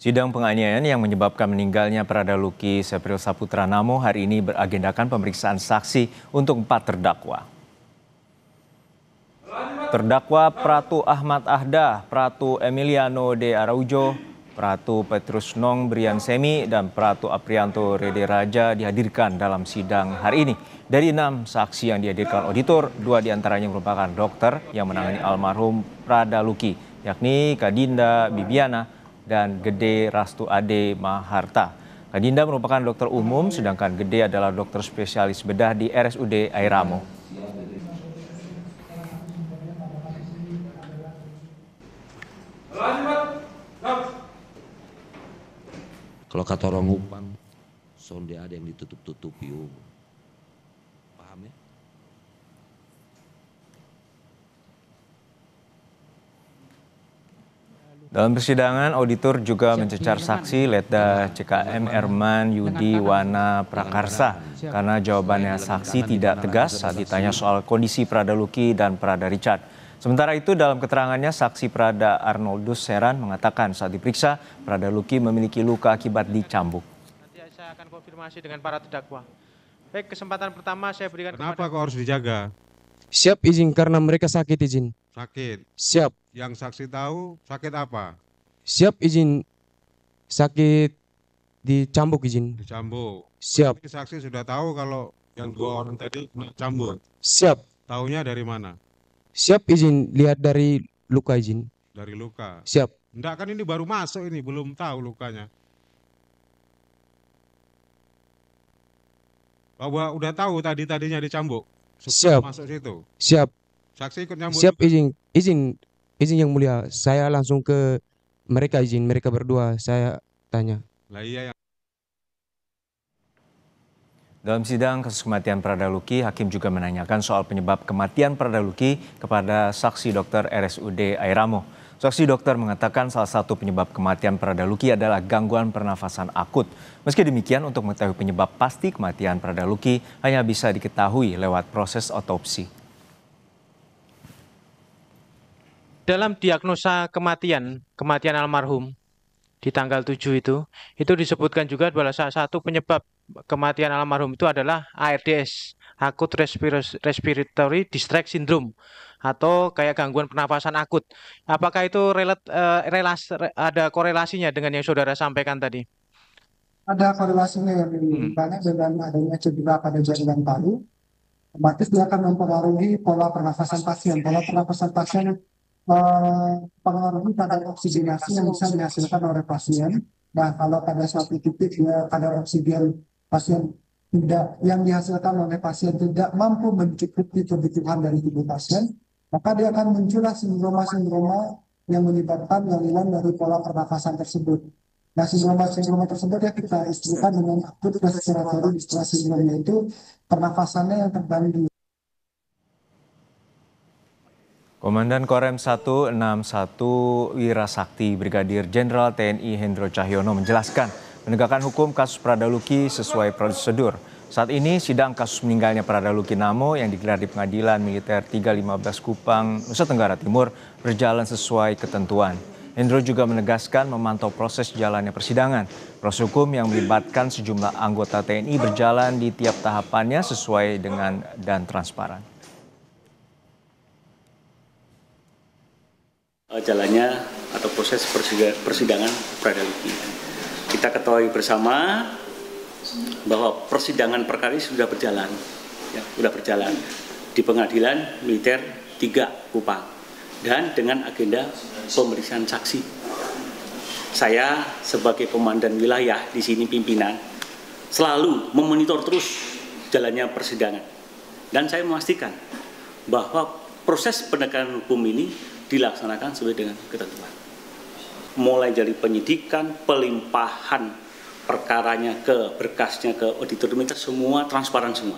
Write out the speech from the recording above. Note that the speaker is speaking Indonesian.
Sidang penganiayaan yang menyebabkan meninggalnya Pradaluki Sepril Saputra Namo hari ini beragendakan pemeriksaan saksi untuk 4 terdakwa. Terdakwa Pratu Ahmad Ahdah, Pratu Emiliano de Araujo, Pratu Petrus Nong Brian Semi, dan Pratu Aprianto Rede Raja dihadirkan dalam sidang hari ini. Dari 6 saksi yang dihadirkan auditor, 2 diantaranya merupakan dokter yang menangani almarhum Pradaluki, yakni Kadinda Bibiana dan Gede Rastu Ade Maharta. Kadinda merupakan dokter umum, sedangkan Gede adalah dokter spesialis bedah di RSUD Airamo. Kalau kata orang Upang, sonde ada yang ditutup-tutupi. Paham ya? Dalam persidangan, auditor juga mencecar saksi Letda CKM Erman Yudi Wana Prakarsa karena jawabannya saksi tidak tegas saat ditanya soal kondisi Pradaluki dan Prada Richard. Sementara itu, dalam keterangannya, saksi Prada Arnoldus Seran mengatakan saat diperiksa, Pradaluki memiliki luka akibat dicambuk. Nanti saya akan konfirmasi dengan para terdakwa. Baik, kesempatan pertama saya berikan. Kenapa kok harus dijaga? Siap izin karena mereka sakit izin. Sakit. Siap. Yang saksi tahu sakit apa? Siap izin sakit dicambuk izin. Dicambuk. Siap. Ini saksi sudah tahu kalau yang 2 orang tadi cambuk. Siap. Taunya dari mana? Siap izin lihat dari luka izin. Dari luka. Siap. Enggak, kan ini baru masuk, ini belum tahu lukanya. Bahwa udah tahu tadinya dicambuk. Siap. Masuk situ. Siap. Saksi ikut nyambut. Siap izin yang mulia. Saya langsung ke mereka izin, mereka berdua saya tanya. Lah iya. Dalam sidang kasus kematian Pradaluki, hakim juga menanyakan soal penyebab kematian Pradaluki kepada saksi dokter RSUD Airamo. Saksi dokter mengatakan salah satu penyebab kematian Pradaluki adalah gangguan pernafasan akut. Meski demikian, untuk mengetahui penyebab pasti kematian Pradaluki hanya bisa diketahui lewat proses otopsi. Dalam diagnosa kematian almarhum di tanggal 7 itu disebutkan juga bahwa salah satu penyebab kematian almarhum itu adalah ARDS, Acute Respiratory Distress Syndrome, atau kayak gangguan pernafasan akut. Apakah itu ada korelasinya dengan yang saudara sampaikan tadi? Ada korelasinya yang banyak dengan adanya cedera pada jaringan paru, otomatis dia akan mempengaruhi pola pernafasan pasien. Pola pernafasan pasien pengaruhi kadar oksigenasi yang bisa dihasilkan oleh pasien. Nah, kalau pada suatu titik ya, kadar oksigen pasien yang dihasilkan oleh pasien tidak mampu mencukupi kebutuhan dari tubuh pasien, maka dia akan muncullah sindroma-sindroma yang menyebabkan gangguan dari pola pernafasan tersebut. Nah, sindroma tersebut ya kita istilahkan dengan acute respiratory distress syndrome, yaitu pernafasannya yang terganggu. Komandan Korem 161 Wirasakti Brigadir Jenderal TNI Hendro Cahyono menjelaskan penegakan hukum kasus Pradaluki sesuai prosedur. Saat ini sidang kasus meninggalnya Pradaluki Namo yang digelar di Pengadilan Militer 315 Kupang, Nusa Tenggara Timur berjalan sesuai ketentuan. Hendro juga menegaskan memantau proses jalannya persidangan. Proses hukum yang melibatkan sejumlah anggota TNI berjalan di tiap tahapannya sesuai dengan dan transparan. Jalannya atau proses persidangan Pradaluki. Kita ketahui bersama bahwa persidangan perkara ini sudah berjalan, di Pengadilan Militer 3 Kupang dan dengan agenda pemeriksaan saksi. Saya sebagai komandan wilayah di sini pimpinan selalu memonitor terus jalannya persidangan dan saya memastikan bahwa proses penegakan hukum ini dilaksanakan sesuai dengan ketentuan. Mulai dari penyidikan, pelimpahan perkaranya ke berkasnya ke auditor militer, semua transparan semua.